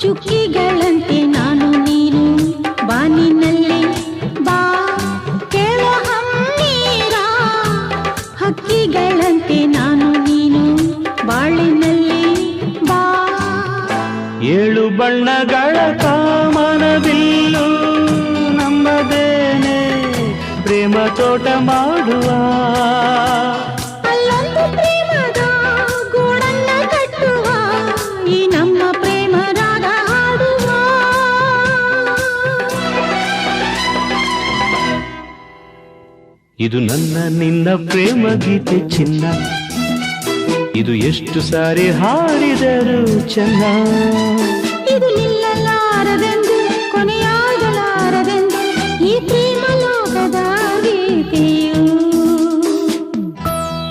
ಚುಕ್ಕಿಗಳಂತೆ ನಾನು ನೀನು ಬಾನಿನಲ್ಲಿ ಬಾ ಕೇಳೋ ಹಮ್ಮೀರ ಹಕ್ಕಿಗಳಂತೆ ನಾನು ನೀನು ಬಾಳಿನಲ್ಲಿ ಬಾ ಏಳು ಬಣ್ಣಗಳ ಕಾಮನಬಿಲ್ಲು ನಮ್ಮದೇನೆ ಪ್ರೇಮ ತೋಟ ಮಾಡುವ ಅಲ್ಲೊಂದು ಪ್ರೇಮದ ಗೂಡನ್ನ ಕಟ್ಟುವ ಈ ನಮ್ಮ ಪ್ರೇಮ ರಾಗ ಹಾಡುವ ಇದು ನನ್ನ ನಿನ್ನ ಪ್ರೇಮ ಗೀತೆ ಚಿನ್ನ ಇದು ಎಷ್ಟು ಸಾರಿ ಹಾಡಿದರು ಚೆನ್ನ